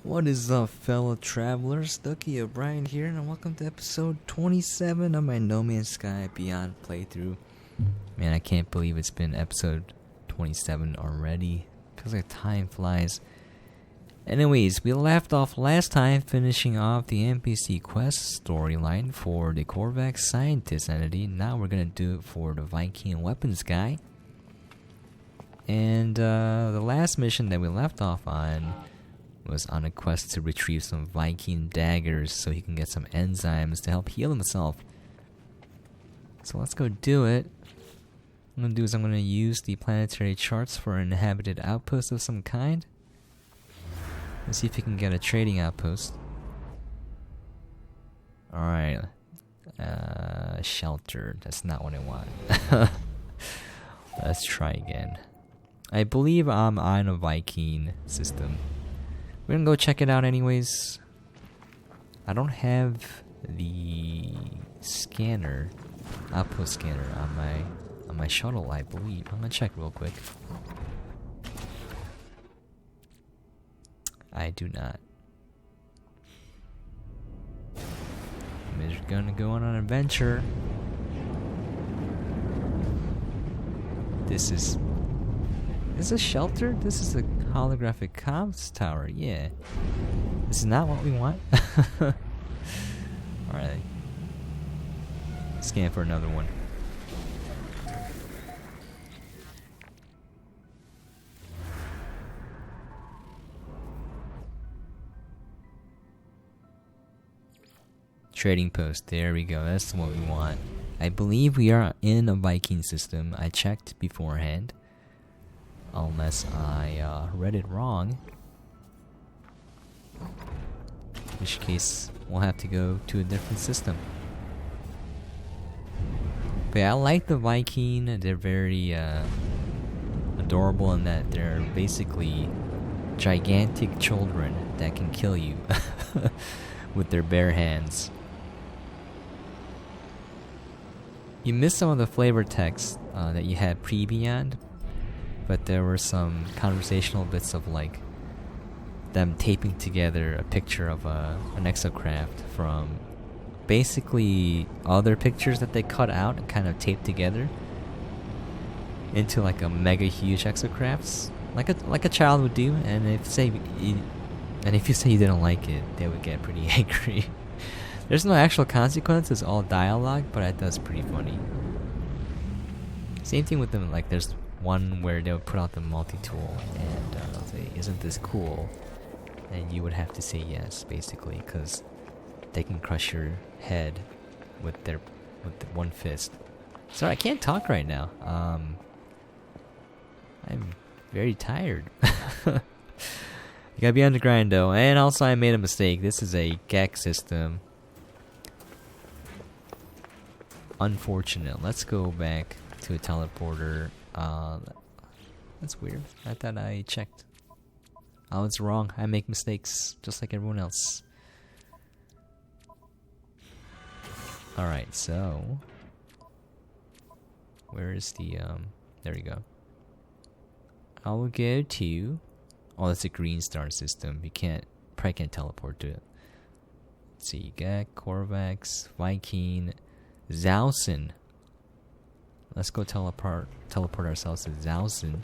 What is up, fellow travelers? Ducky O'Brien here, and welcome to episode 27 of my No Man's Sky Beyond playthrough. Man, I can't believe it's been episode 27 already. Feels like time flies. Anyways, we left off last time finishing off the NPC quest storyline for the Korvax scientist entity. Now we're gonna do it for the Vykeen weapons guy. And the last mission that we left off on was on a quest to retrieve some Vykeen Daggers so he can get some enzymes to help heal himself. So let's go do it. What I'm gonna do is I'm gonna use the planetary charts for an inhabited outpost of some kind. Let's see if we can get a trading outpost. Alright. Shelter. That's not what I want. Let's try again. I believe I'm on a Vykeen system. We're gonna go check it out anyways. I don't have the scanner, outpost scanner on my shuttle, I believe. I'm gonna check real quick. I do not. I'm just gonna go on an adventure. This is a shelter? This is a holographic comms tower, yeah. This is not what we want. Alright. Scan for another one. Trading post, there we go, that's what we want. I believe we are in a Vykeen system. I checked beforehand. Unless I read it wrong. In which case, we'll have to go to a different system. But yeah, I like the Vykeen. They're very adorable in that they're basically gigantic children that can kill you with their bare hands. You missed some of the flavor text that you had pre-Beyond. But there were some conversational bits of like them taping together a picture of an exocraft from basically other pictures that they cut out and kind of taped together into like a mega huge exocrafts, like a child would do. And if you say you didn't like it, they would get pretty angry. There's no actual consequence; it's all dialogue, but that's pretty funny. Same thing with them. Like there's one where they would put out the multi-tool and say, "Isn't this cool?" And you would have to say yes, basically, because they can crush your head with the one fist. Sorry, I can't talk right now. I'm very tired. You gotta be on the grind though. And also, I made a mistake. This is a GEC system. Unfortunate. Let's go back to a teleporter. That's weird. I thought I checked. Oh, it's wrong. I make mistakes just like everyone else. Alright, so where is the there we go. I will go to oh, that's a green star system. You probably can't teleport to it. Let's see, you got Korvax, Vykeen, Zausen. Let's go teleport ourselves to Zausen.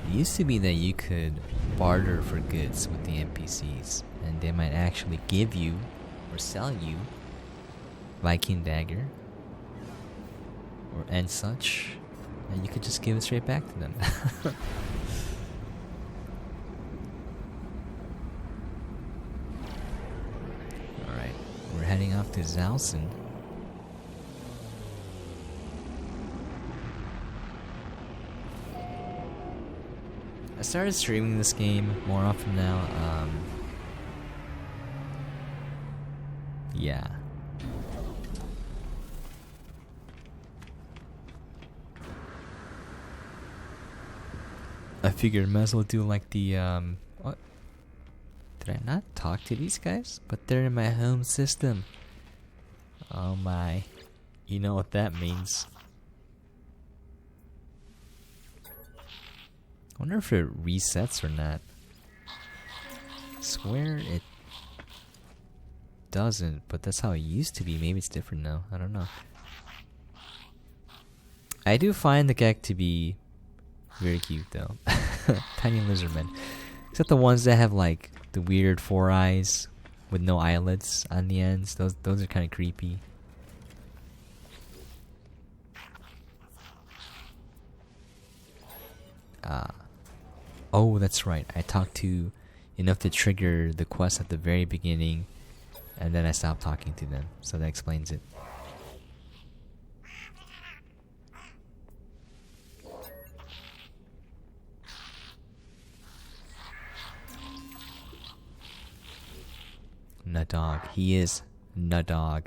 It used to be that you could barter for goods with the NPCs, and they might actually give you or sell you Vykeen Dagger and such, and you could just give it straight back to them. We're heading off to Zausen. I started streaming this game more often now. Yeah. I figured I might as well do like the what? Did I not talk to these guys? But they're in my home system. Oh my. You know what that means. wonder if it resets or not. Swear it doesn't, but that's how it used to be. Maybe it's different now. I don't know. I do find the gek to be very cute though. Tiny lizardmen. Except the ones that have like the weird 4 eyes with no eyelids on the ends. Those are kind of creepy. Oh, that's right. I talked to enough to trigger the quest at the very beginning, and then I stopped talking to them. So that explains it. Nudog. He is Nudog.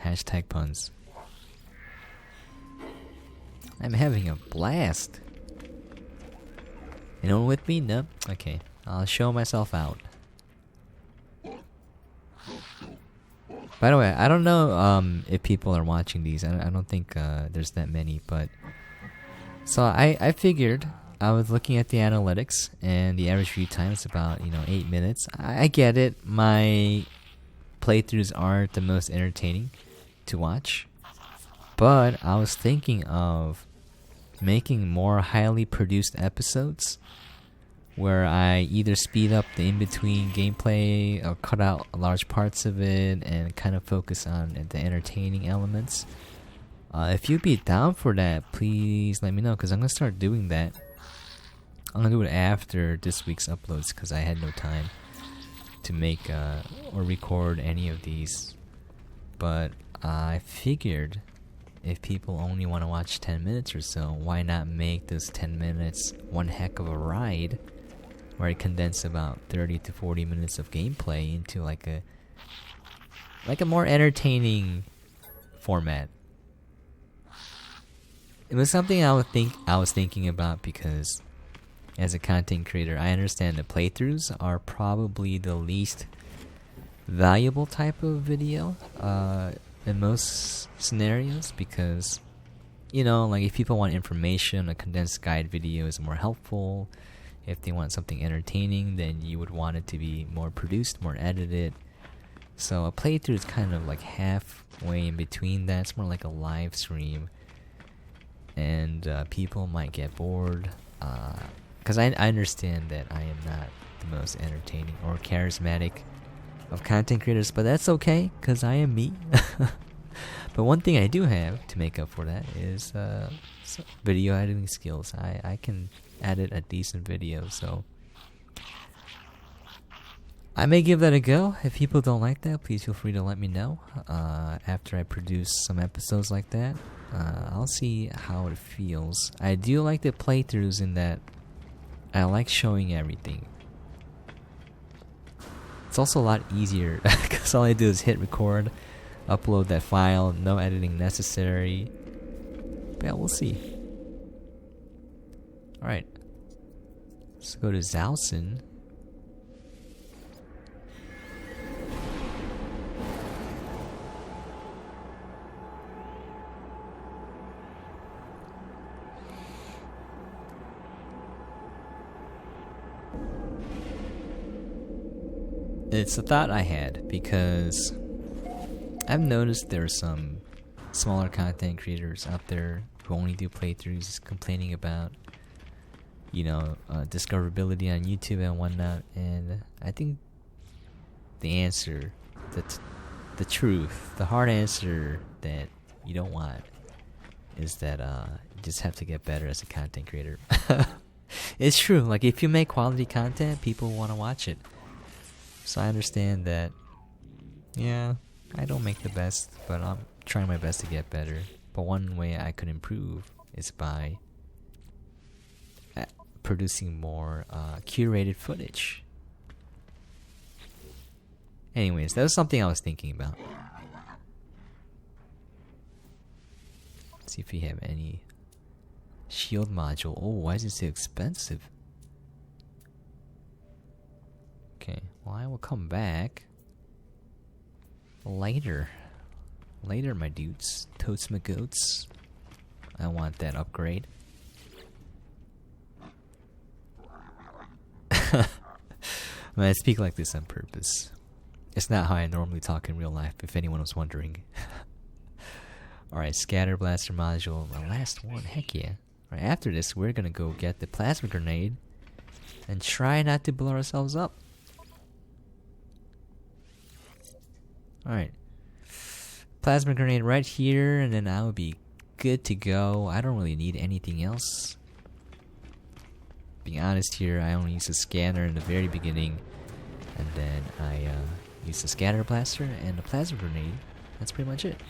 Hashtag puns. I'm having a blast. Anyone with me? No? Okay. I'll show myself out. By the way, I don't know if people are watching these. I don't think there's that many, but... So I figured... I was looking at the analytics, and the average view time is about, 8 minutes. I get it. My playthroughs aren't the most entertaining to watch. But I was thinking of making more highly produced episodes where I either speed up the in-between gameplay or cut out large parts of it and kind of focus on the entertaining elements. If you'd be down for that, please let me know, because I'm going to start doing that. I'm going to do it after this week's uploads because I had no time to make or record any of these. But I figured if people only want to watch 10 minutes or so, why not make those 10 minutes one heck of a ride where I condense about 30 to 40 minutes of gameplay into like a more entertaining format. It was something I was thinking about because as a content creator, I understand that playthroughs are probably the least valuable type of video in most scenarios because, like if people want information, a condensed guide video is more helpful. If they want something entertaining, then you would want it to be more produced, more edited. So a playthrough is kind of like halfway in between that. It's more like a live stream. And people might get bored. Because I understand that I am not the most entertaining or charismatic of content creators, but that's okay, because I am me. But one thing I do have to make up for that is video editing skills. I can edit a decent video, so I may give that a go. If people don't like that, please feel free to let me know. After I produce some episodes like that, I'll see how it feels. I do like the playthroughs in that I like showing everything. It's also a lot easier because all I do is hit record, upload that file, no editing necessary. But yeah, we'll see. Alright. Let's go to Zalson. It's a thought I had because I've noticed there are some smaller content creators out there who only do playthroughs complaining about, discoverability on YouTube and whatnot. And I think the answer, the truth, the hard answer that you don't want is that you just have to get better as a content creator. It's true. Like if you make quality content, people want to watch it. So I understand that, yeah, I don't make the best, but I'm trying my best to get better. But one way I could improve is by producing more curated footage. Anyways, that was something I was thinking about. Let's see if we have any shield module. Oh, why is it so expensive? Okay, well I will come back later. Later, my dudes. Totes my goats. I want that upgrade. I mean, I speak like this on purpose. It's not how I normally talk in real life, if anyone was wondering. Alright, scatter blaster module, my last one, heck yeah. Right after this, we're gonna go get the plasma grenade and try not to blow ourselves up. Alright. Plasma grenade right here, and then I will be good to go. I don't really need anything else. Being honest here, I only use a scanner in the very beginning, and then I use the scatter blaster and the plasma grenade. That's pretty much it.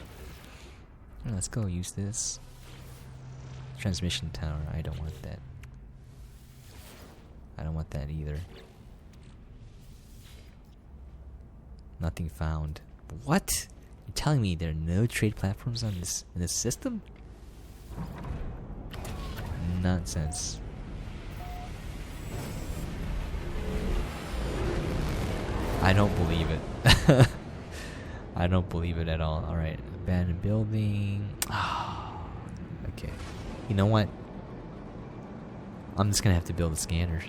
Right, let's go use this. Transmission tower, I don't want that. I don't want that either. Nothing found. What? You're telling me there are no trade platforms on this in this system? Nonsense. I don't believe it. I don't believe it at all. Alright, abandoned building. Okay. You know what? I'm just gonna have to build a scanner.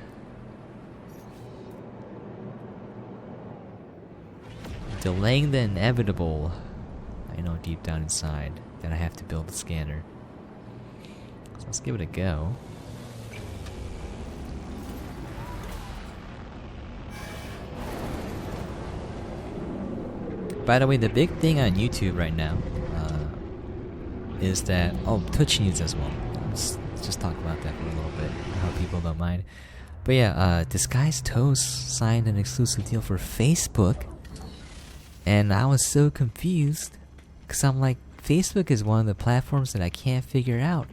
Delaying the inevitable. I know deep down inside that I have to build a scanner. So let's give it a go. By the way, the big thing on YouTube right now is that Twitch needs as well. Let's just talk about that for a little bit. I hope people don't mind. But yeah, Disguised Toast signed an exclusive deal for Facebook, and I was so confused because I'm like, Facebook is one of the platforms that I can't figure out.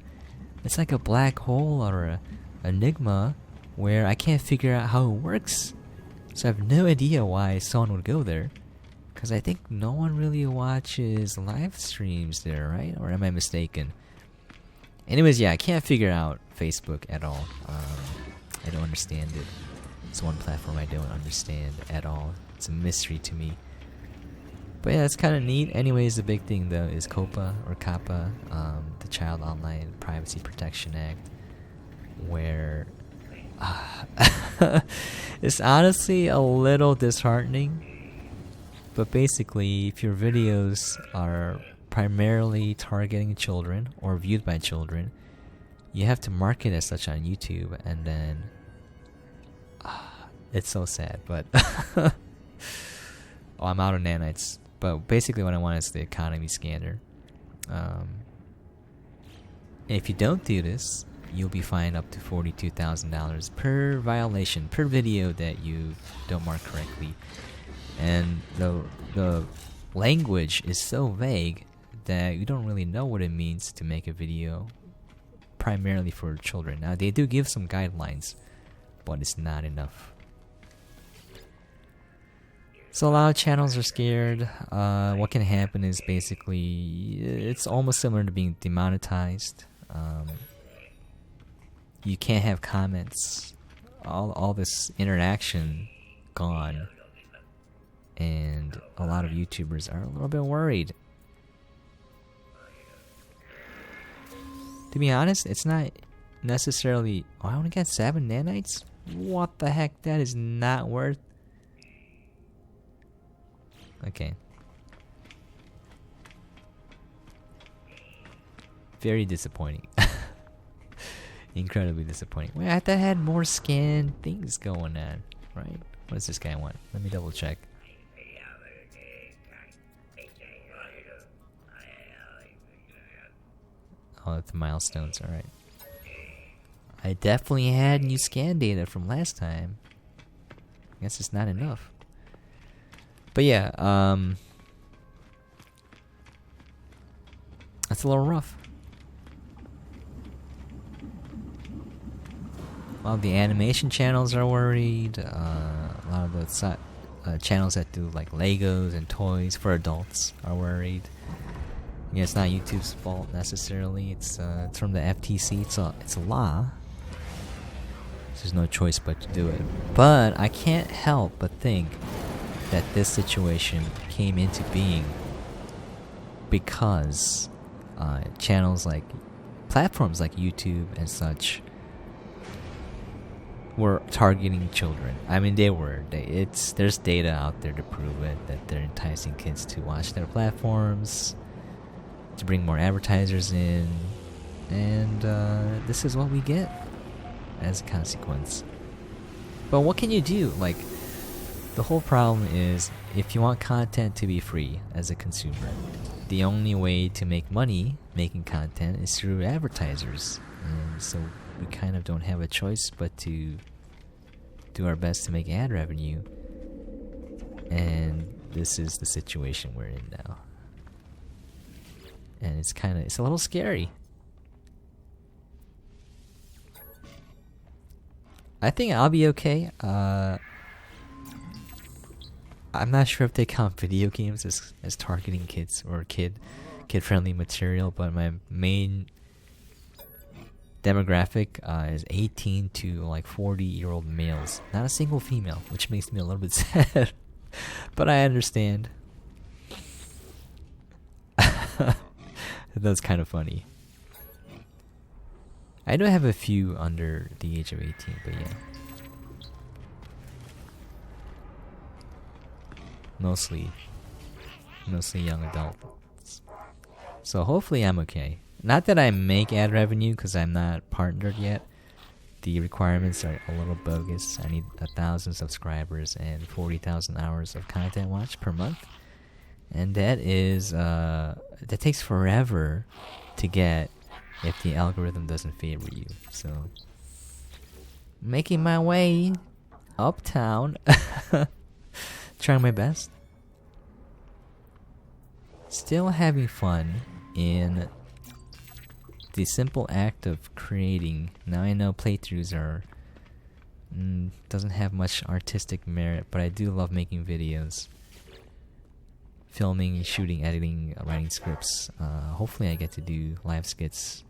It's like a black hole or a enigma where I can't figure out how it works. So I have no idea why someone would go there. Because I think no one really watches live streams there, right? Or am I mistaken? Anyways, yeah, I can't figure out Facebook at all. I don't understand it. It's one platform I don't understand at all. It's a mystery to me. But yeah, it's kind of neat. Anyways, the big thing though is COPPA, or COPPA, the Child Online Privacy Protection Act, where it's honestly a little disheartening. But basically, if your videos are primarily targeting children or viewed by children, you have to mark it as such on YouTube, and then it's so sad. But I'm out of nanites. But basically, what I want is the economy scanner. And if you don't do this, you'll be fined up to $42,000 per violation, per video that you don't mark correctly. And the language is so vague that you don't really know what it means to make a video primarily for children. Now, they do give some guidelines, but it's not enough. So a lot of channels are scared. What can happen is basically, it's almost similar to being demonetized. You can't have comments. All this interaction gone. And a lot of YouTubers are a little bit worried. To be honest, it's not necessarily... I only got 7 nanites? What the heck? That is not worth... Okay. Very disappointing. Incredibly disappointing. Wait, I thought I had more scan things going on, right? What does this guy want? Let me double check. Oh, it's milestones, alright. I definitely had new scan data from last time. I guess it's not enough. But yeah, that's a little rough. Well, the animation channels are worried. A lot of the channels that do like Legos and toys for adults are worried. Yeah, it's not YouTube's fault necessarily. It's from the FTC. It's a law. There's no choice but to do it. But I can't help but think that this situation came into being because channels like platforms like YouTube and such were targeting children. I mean, they were. There's data out there to prove it, that they're enticing kids to watch their platforms, to bring more advertisers in, and this is what we get as a consequence. But what can you do? Like, the whole problem is, if you want content to be free as a consumer, the only way to make money making content is through advertisers. And so we kind of don't have a choice but to do our best to make ad revenue. And this is the situation we're in now. And it's a little scary. I think I'll be okay. I'm not sure if they count video games as targeting kids or kid-friendly material, but my main demographic is 18 to like 40-year-old males. Not a single female, which makes me a little bit sad. But I understand. That's kind of funny. I do have a few under the age of 18, but yeah. Mostly young adults. So hopefully I'm okay. Not that I make ad revenue, because I'm not partnered yet. The requirements are a little bogus. I need 1,000 subscribers and 40,000 hours of content watched per month. And that is, that takes forever to get if the algorithm doesn't favor you. So, making my way uptown. Trying my best. Still having fun in the simple act of creating. Now I know playthroughs are doesn't have much artistic merit, but I do love making videos. Filming, shooting, editing, writing scripts. Hopefully I get to do live skits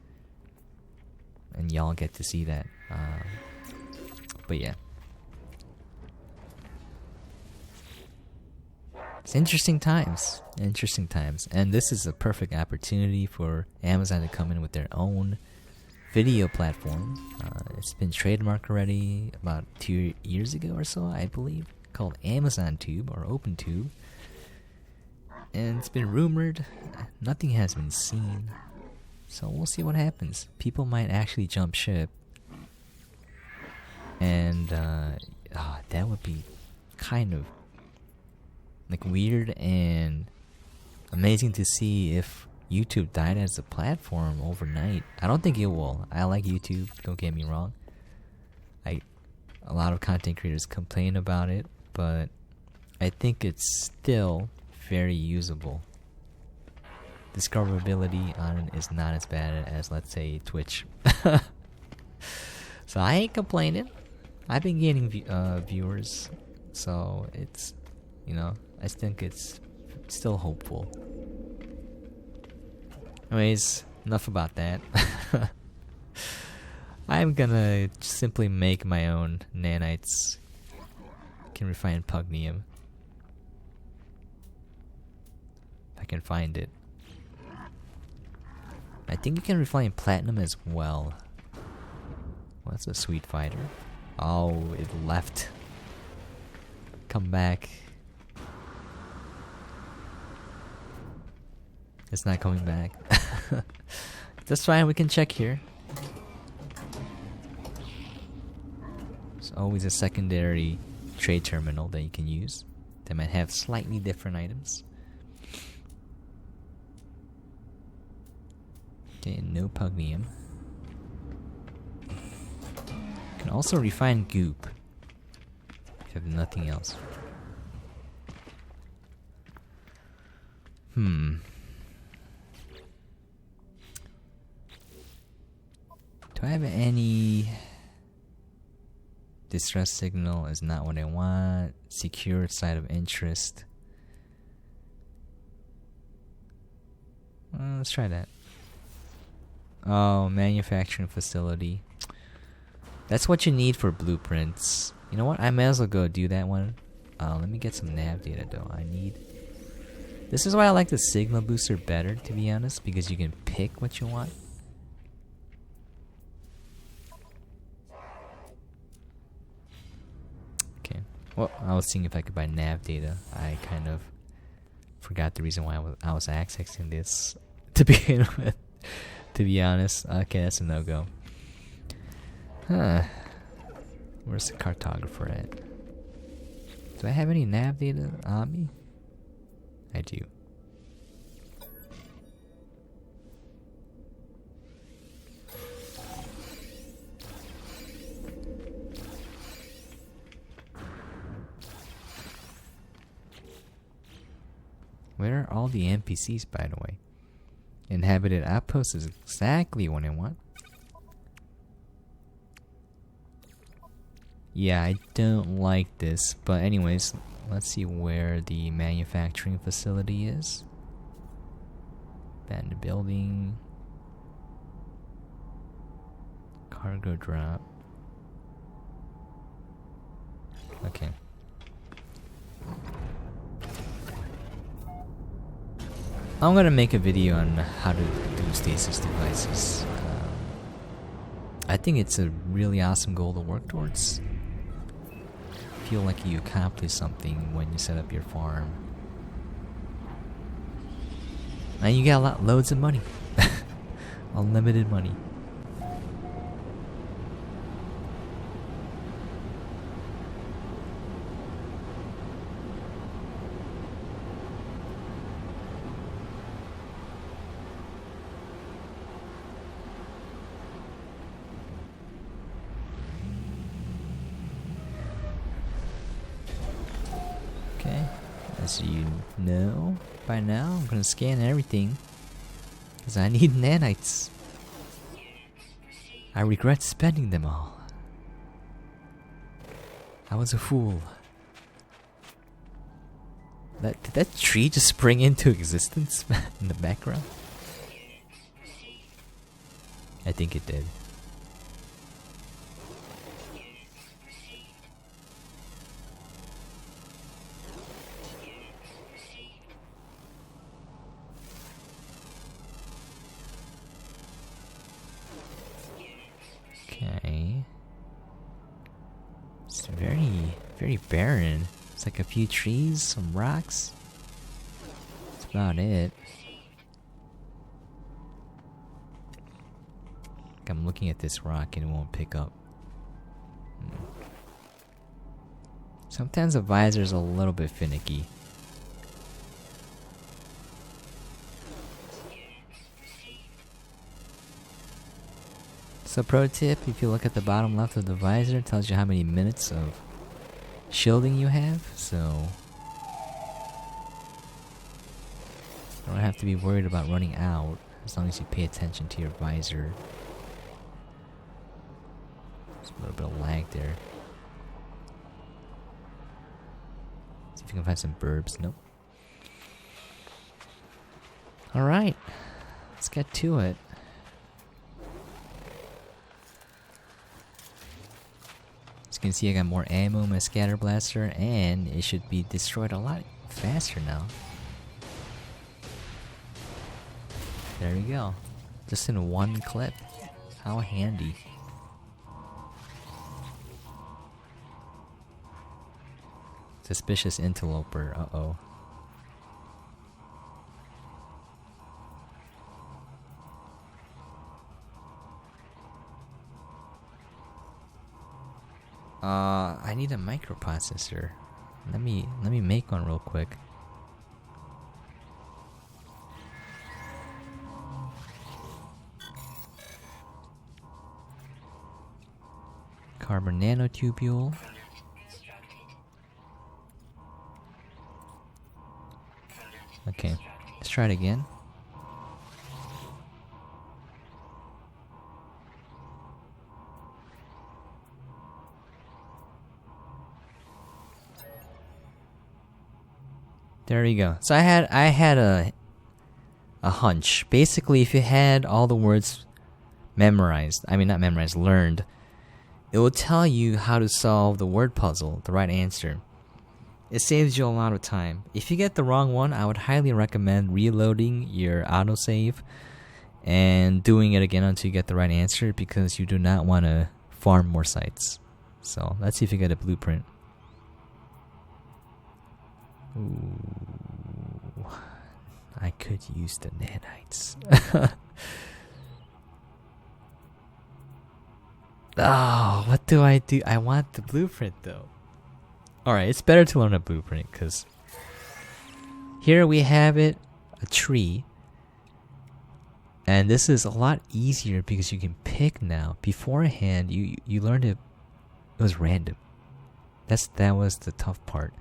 and y'all get to see that. But yeah. It's interesting times. And this is a perfect opportunity for Amazon to come in with their own video platform. It's been trademarked already about 2 years ago or so, I believe, called Amazon Tube or OpenTube. And it's been rumored. Nothing has been seen. So we'll see what happens. People might actually jump ship. And that would be kind of like weird and amazing to see if YouTube died as a platform overnight. I don't think it will. I like YouTube, don't get me wrong. A lot of content creators complain about it, but I think it's still very usable. Discoverability on it is not as bad as, let's say, Twitch. So I ain't complaining. I've been getting viewers, so it's, I think it's still hopeful. Anyways, enough about that. I'm gonna simply make my own nanites. Can refine pugnium. If I can find it. I think you can refine platinum as well. Well, that's a sweet fighter. Oh, it left. Come back. It's not coming back. That's fine, we can check here. There's always a secondary trade terminal that you can use. They might have slightly different items. Okay, no pugnium. You can also refine goop if you have nothing else. Do I have any? Distress signal is not what I want. Secure site of interest. Let's try that. Oh, manufacturing facility. That's what you need for blueprints. You know what? I may as well go do that one. Let me get some nav data though. This is why I like the Sigma booster better, to be honest, because you can pick what you want. Well, I was seeing if I could buy nav data. I kind of forgot the reason why I was accessing this to begin with. To be honest, okay, that's a no-go. Huh. Where's the cartographer at? Do I have any nav data on me? I do. Where are all the NPCs, by the way? Inhabited Outpost is exactly what I want. Yeah, I don't like this, but anyways, let's see where the manufacturing facility is. Abandoned building. Cargo drop. Okay. I'm gonna make a video on how to do stasis devices. I think it's a really awesome goal to work towards. Feel like you accomplish something when you set up your farm. And you got loads of money. Unlimited money. As you know by now, I'm gonna scan everything because I need nanites. I regret spending them all. I was a fool. Did that tree just spring into existence in the background? I think it did. Okay. It's very barren. It's like a few trees, some rocks. That's about it. Like I'm looking at this rock and it won't pick up. Sometimes the visor's a little bit finicky. So pro tip, if you look at the bottom left of the visor, it tells you how many minutes of shielding you have, so you don't have to be worried about running out as long as you pay attention to your visor. There's a little bit of lag there. See if you can find some burbs. Nope. Alright, let's get to it. As you can see, I got more ammo in my scatter blaster, and it should be destroyed a lot faster now. There we go. Just in one clip. How handy. Suspicious interloper. Uh-oh. I need a microprocessor. Let me make one real quick. Carbon nanotubule. Okay, let's try it again. There you go. So I had a hunch. Basically, if you had all the words memorized, I mean not memorized, learned, it will tell you how to solve the word puzzle, the right answer. It saves you a lot of time. If you get the wrong one, I would highly recommend reloading your autosave and doing it again until you get the right answer, because you do not want to farm more sites. So let's see if you get a blueprint. Ooh, I could use the nanites. Oh, what do? I want the blueprint though. Alright, it's better to learn a blueprint because here we have it, a tree. And this is a lot easier because you can pick now. Beforehand, you learned it was random. That was the tough part.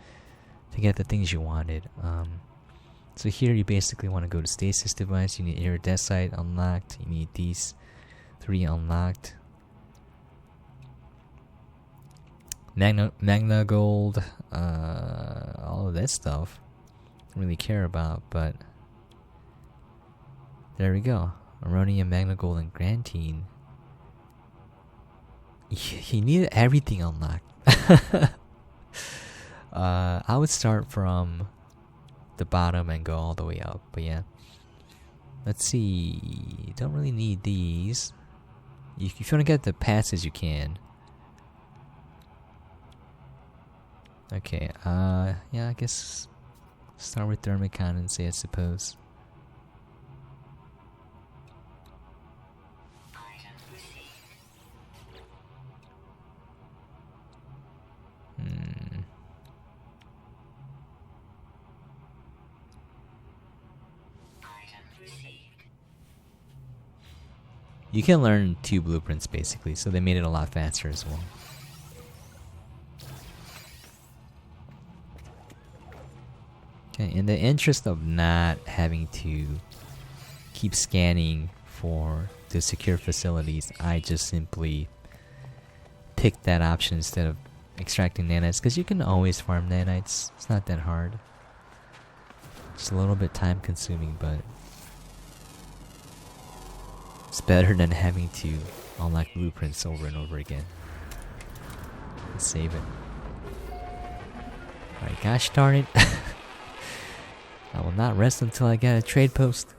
To get the things you wanted. So here you basically want to go to stasis device. You need iridescite unlocked. You need these 3 unlocked. Magna gold, all of that stuff. Don't really care about, but there we go. Ammonium, magna gold, and grantine. You need everything unlocked. I would start from the bottom and go all the way up, but yeah. Let's see. Don't really need these. If you want to get the passes, you can. Okay, yeah, I guess start with thermic condensate, I suppose. You can learn 2 blueprints basically, so they made it a lot faster as well. Okay, in the interest of not having to keep scanning for the secure facilities, I just simply picked that option instead of extracting nanites, because you can always farm nanites. It's not that hard. It's a little bit time consuming, but it's better than having to unlock blueprints over and over again. Let's save it. Alright, gosh darn it. I will not rest until I get a trade post.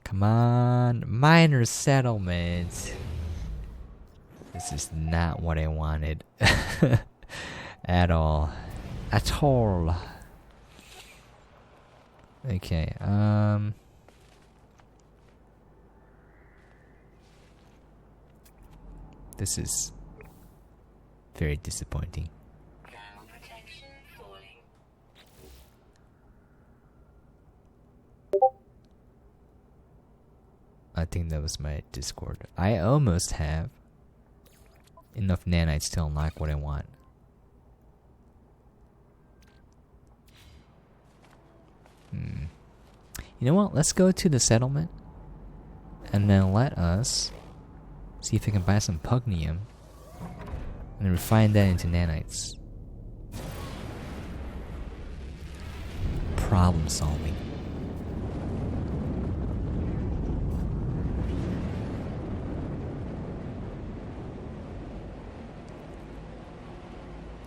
Come on, minor settlement. This is not what I wanted. At all. At all. Okay, this is very disappointing. I think that was my Discord. I almost have enough nanites to unlock what I want. You know what? Let's go to the settlement and then let us see if we can buy some pugnium and refine that into nanites. Problem solving.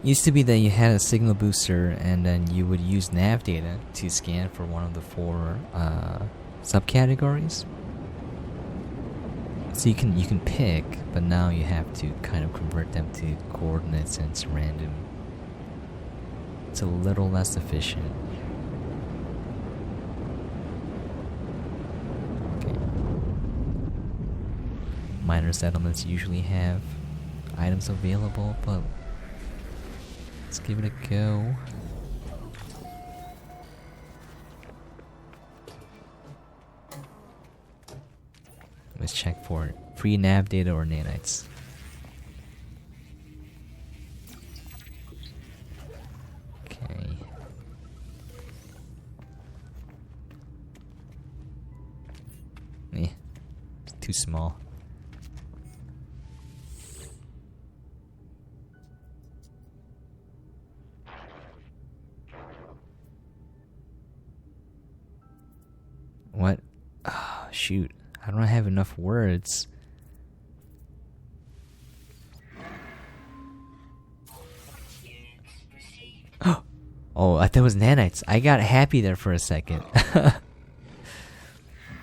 Used to be that you had a signal booster and then you would use nav data to scan for one of the 4 subcategories. So you can pick, but now you have to kind of convert them to coordinates and it's random. It's a little less efficient. Okay. Minor settlements usually have items available, but let's give it a go. Let's check for free nav data or nanites. Okay. It's too small. What? Oh, shoot. I don't have enough words. Oh, I thought it was nanites. I got happy there for a second.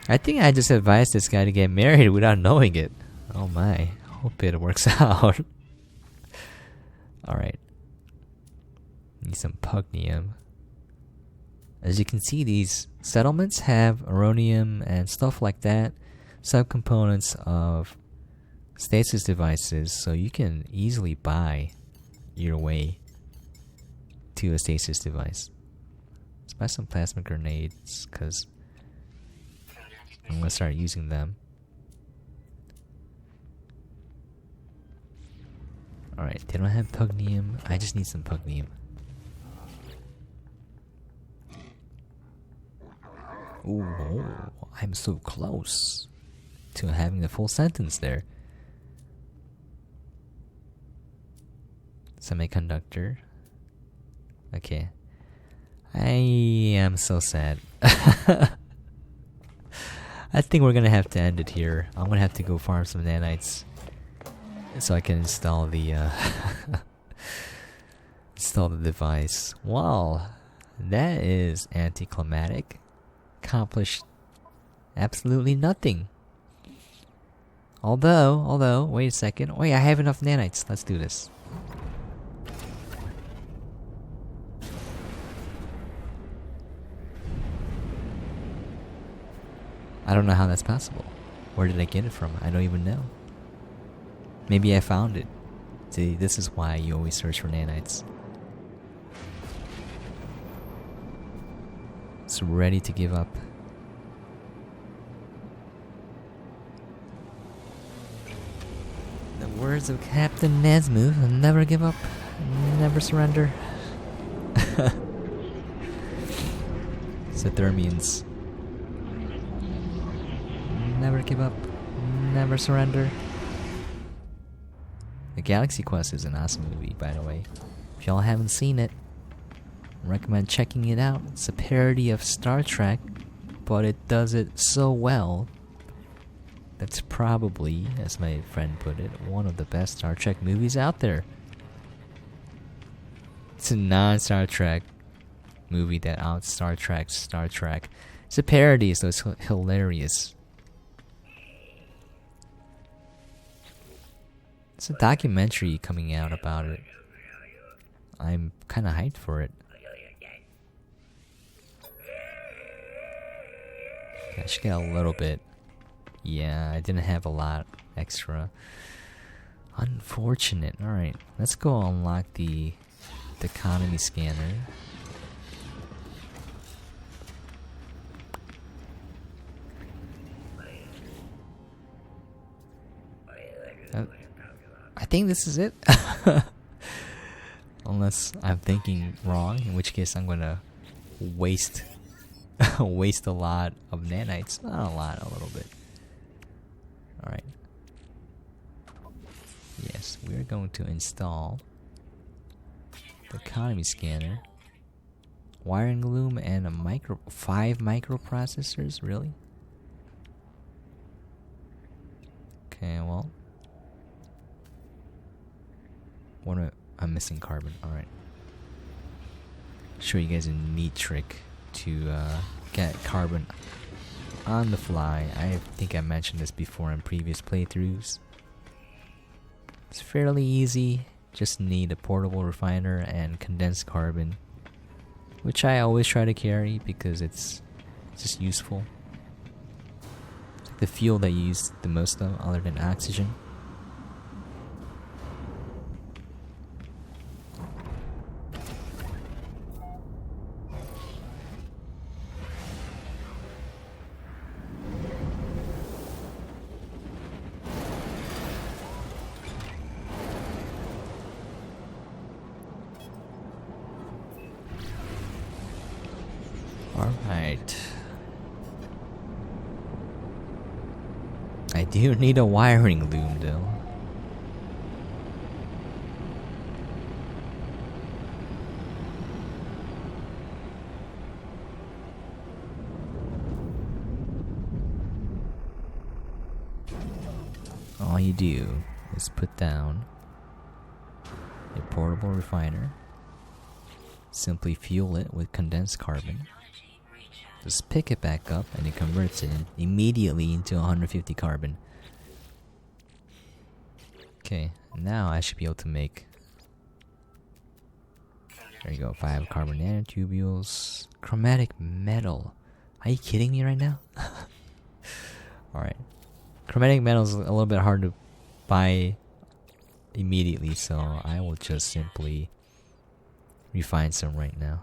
I think I just advised this guy to get married without knowing it. Oh my. Hope it works out. Alright. Need some pugnium. As you can see, these settlements have uranium and stuff like that, subcomponents of stasis devices, so you can easily buy your way to a stasis device. Let's buy some plasma grenades, because I'm going to start using them. Alright, they don't have pugnium. I just need some pugnium. Ooh, I'm so close to having the full sentence there. Semiconductor. Okay. I am so sad. I think we're gonna have to end it here. I'm gonna have to go farm some nanites so I can install the install the device. Wow, that is anticlimactic. Accomplished absolutely nothing. Although, wait a second. Wait, I have enough nanites. Let's do this. I don't know how that's possible. Where did I get it from? I don't even know. Maybe I found it. See, this is why you always search for nanites. It's ready to give up. The words of Captain Nesmuth: never give up, never surrender. Sathermians. Never give up, never surrender. The Galaxy Quest is an awesome movie, by the way. If y'all haven't seen it, I recommend checking it out. It's a parody of Star Trek, but it does it so well. That's probably, as my friend put it, one of the best Star Trek movies out there. It's a non-Star Trek movie that out Star Trek. It's a parody, so it's hilarious. It's a documentary coming out about it. I'm kind of hyped for it. I should get a little bit. Yeah, I didn't have a lot extra. Unfortunate. Alright, let's go unlock the economy scanner. I think this is it. Unless I'm thinking wrong, in which case I'm gonna waste waste a lot of nanites. Not a lot, a little bit. Alright. Yes, we're going to install the economy scanner, wiring loom, and 5 microprocessors. Really? Okay, well, I'm missing carbon. Alright. Show you guys a neat trick to get carbon on the fly. I think I mentioned this before in previous playthroughs. It's fairly easy. Just need a portable refiner and condensed carbon, which I always try to carry because it's just useful. It's like the fuel that you use the most of, other than oxygen. Alright. I do need a wiring loom though. All you do is put down a portable refiner, simply fuel it with condensed carbon, just pick it back up and it converts it immediately into 150 carbon. Okay, now I should be able to make. There you go, 5 carbon nanotubules. Chromatic metal. Are you kidding me right now? Alright. Chromatic metal is a little bit hard to buy immediately, so I will just simply refine some right now.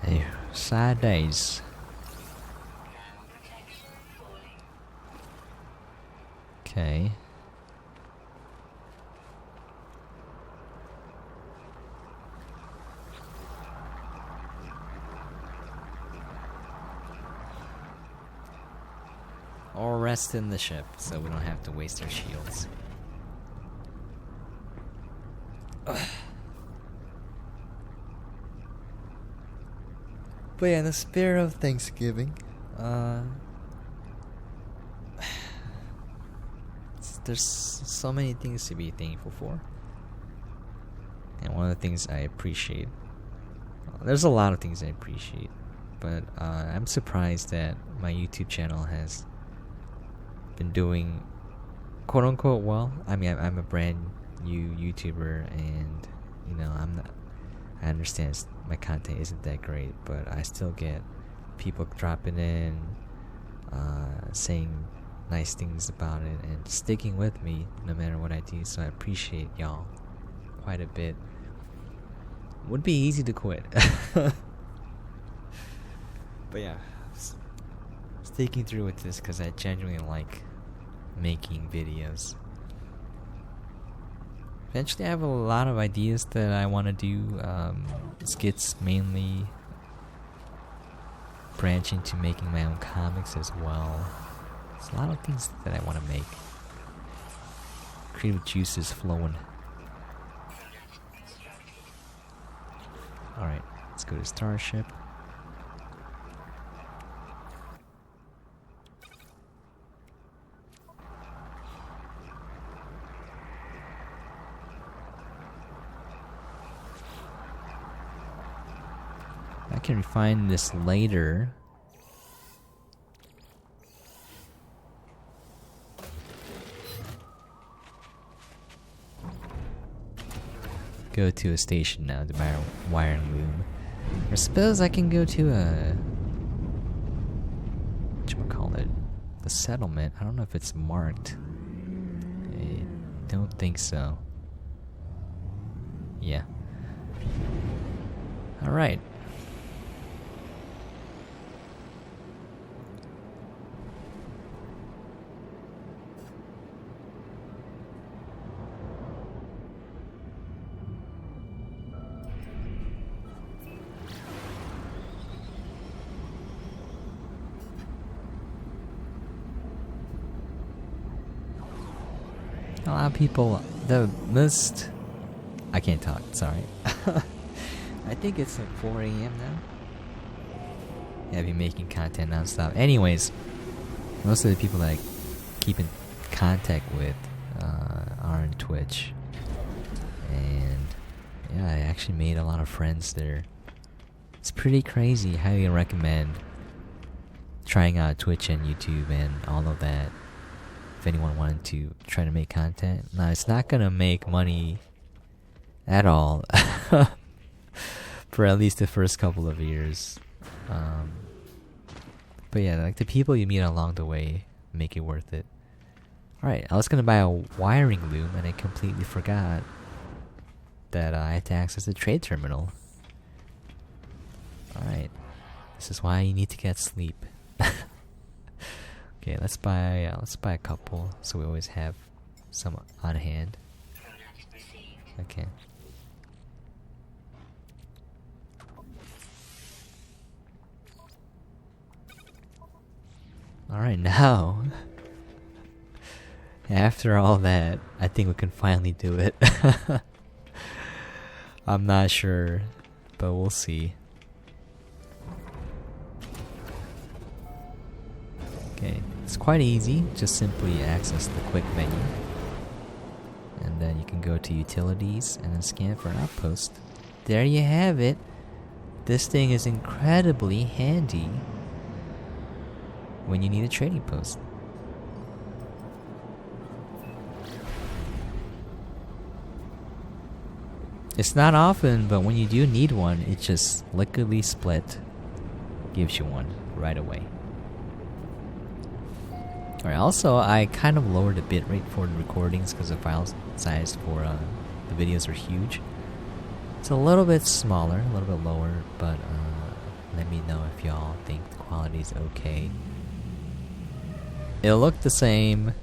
Hey, sad days. Okay. Or rest in the ship so we don't have to waste our shields. Ugh. But yeah, in the spirit of Thanksgiving, there's so many things to be thankful for. And one of the things I appreciate, there's a lot of things I appreciate, but I'm surprised that my YouTube channel has been doing quote unquote well. I mean, I'm a brand new YouTuber, and you know, I understand my content isn't that great, but I still get people dropping in, saying nice things about it, and sticking with me no matter what I do. So I appreciate y'all quite a bit. Would be easy to quit. But yeah, sticking through with this because I genuinely like making videos. Eventually I have a lot of ideas that I want to do. Skits mainly, branch into making my own comics as well. There's a lot of things that I want to make. Creative juices flowing. Alright, let's go to Starship. I can refine this later. Go to a station now, to my wiring loom. Or suppose I can go to a... whatchamacallit? The settlement. I don't know if it's marked. I don't think so. Yeah. Alright. A lot of people, the most... I can't talk, sorry. I think it's like 4 a.m. now. Yeah, I've been making content non-stop. Anyways, most of the people that I keep in contact with are on Twitch. And yeah, I actually made a lot of friends there. It's pretty crazy. Highly recommend trying out Twitch and YouTube and all of that. If anyone wanted to try to make content. Now, it's not gonna make money at all for at least the first couple of years. But yeah, like the people you meet along the way make it worth it. Alright, I was gonna buy a wiring loom and I completely forgot that I had to access the trade terminal. Alright, this is why you need to get sleep. Okay, let's buy a couple so we always have some on hand. Okay. Alright, now after all that, I think we can finally do it. I'm not sure, but we'll see. Okay, it's quite easy. Just simply access the quick menu. And then you can go to utilities and then scan for an outpost. There you have it. This thing is incredibly handy when you need a trading post. It's not often, but when you do need one, it just liquidly split gives you one right away. Alright, also I kind of lowered the bitrate for the recordings because the file size for the videos are huge. It's a little bit smaller, a little bit lower, but let me know if y'all think the quality is okay. It looked the same,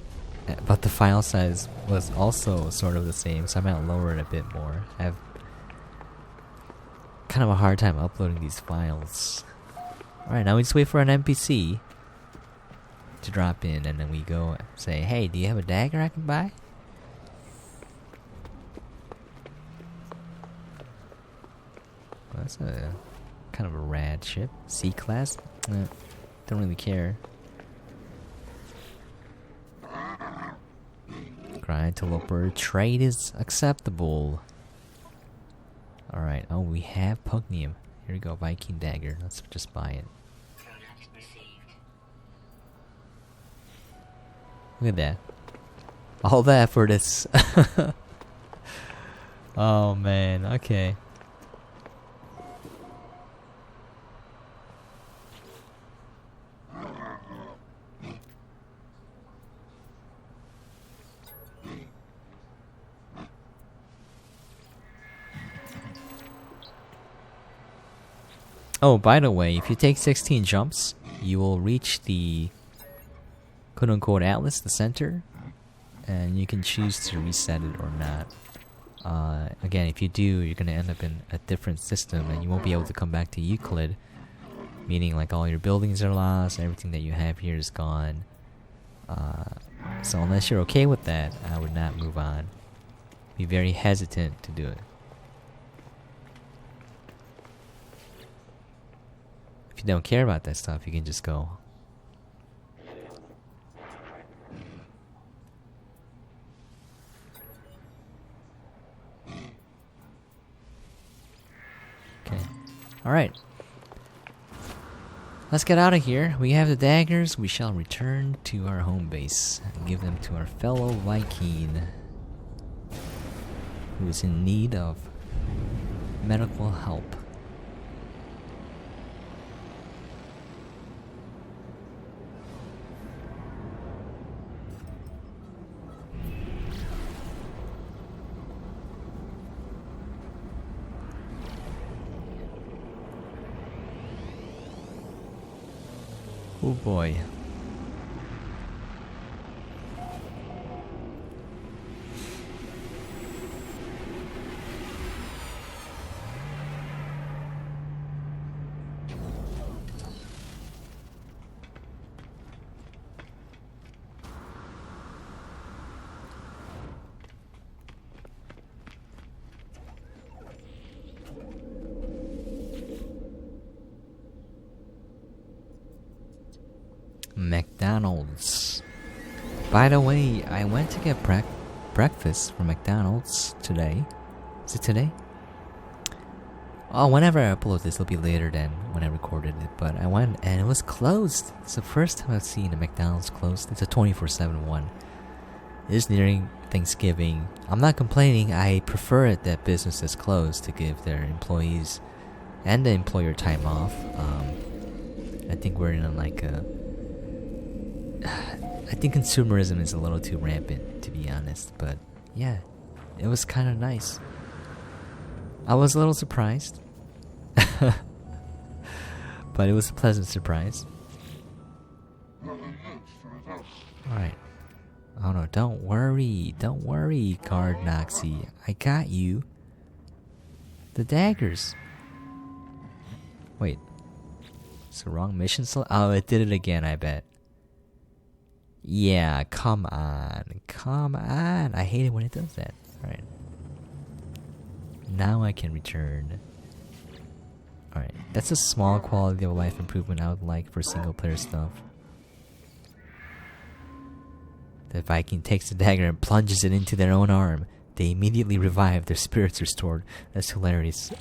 but the file size was also sort of the same, so I might lower it a bit more. I have kind of a hard time uploading these files. Alright, now we just wait for an NPC to drop in, and then we go say, hey, do you have a dagger I can buy? Well, that's a kind of a rad ship. C-class? Don't really care. Interloper, trade is acceptable. Alright, oh, we have Pugnium. Here we go, Vykeen Dagger. Let's just buy it. Look at that. All that for this. Oh man, okay. Oh, by the way, if you take 16 jumps, you will reach the quote-unquote Atlas, the center, and you can choose to reset it or not. Again, if you do, you're going to end up in a different system, and you won't be able to come back to Euclid, meaning like all your buildings are lost, everything that you have here is gone. So unless you're okay with that, I would not move on. Be very hesitant to do it. If you don't care about that stuff, you can just go. Okay. Alright. Let's get out of here. We have the daggers. We shall return to our home base and give them to our fellow Vykeen, who is in need of medical help. Oh boy. McDonald's. By the way, I went to get breakfast from McDonald's today. Is it today? Oh, whenever I upload this, it'll be later than when I recorded it. But I went and it was closed. It's the first time I've seen a McDonald's closed. It's a 24/7 one. It is nearing Thanksgiving. I'm not complaining. I prefer it that business is closed to give their employees and the employer time off. I think we're in like a... I think consumerism is a little too rampant, to be honest, but yeah, it was kind of nice. I was a little surprised, but it was a pleasant surprise. Alright. Oh no, don't worry, Guard Noxy. I got you. The daggers. Wait. It's the wrong mission oh, it did it again, I bet. Yeah, come on. I hate it when it does that. Alright. Now I can return. Alright, that's a small quality of life improvement I would like for single player stuff. The Vykeen takes the dagger and plunges it into their own arm. They immediately revive, their spirits restored. That's hilarious.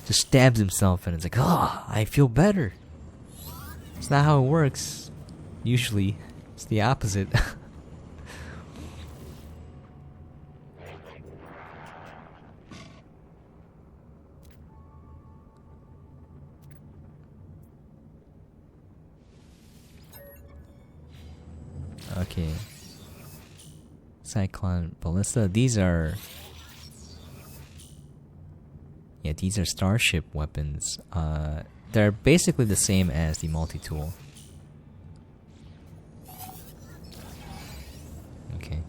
Just stabs himself and it's like, oh, I feel better. It's not how it works. Usually, it's the opposite. Okay. Cyclone Ballista. These are... Yeah, these are starship weapons. They're basically the same as the multi-tool. Okay.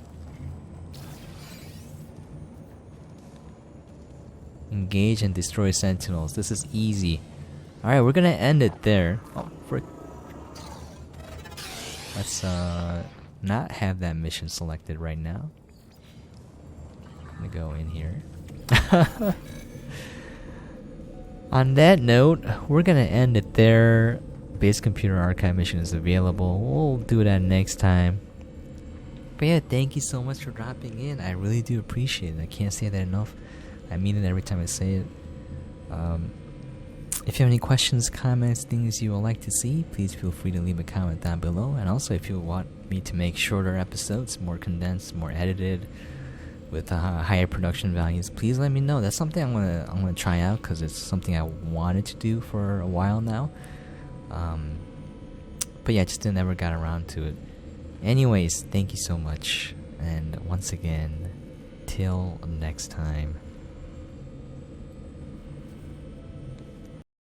Engage and destroy sentinels. This is easy. Alright, we're gonna end it there. Oh, frick. Let's not have that mission selected right now. I'm gonna go in here. On that note, we're gonna end it there. Base Computer Archive mission is available. We'll do that next time. But yeah, thank you so much for dropping in. I really do appreciate it. I can't say that enough. I mean it every time I say it. If you have any questions, comments, things you would like to see, please feel free to leave a comment down below. And also, if you want me to make shorter episodes, more condensed, more edited, with higher production values, please let me know. That's something I'm gonna try out, because it's something I wanted to do for a while now. But yeah, just never got around to it. Anyways, thank you so much, and once again, till next time.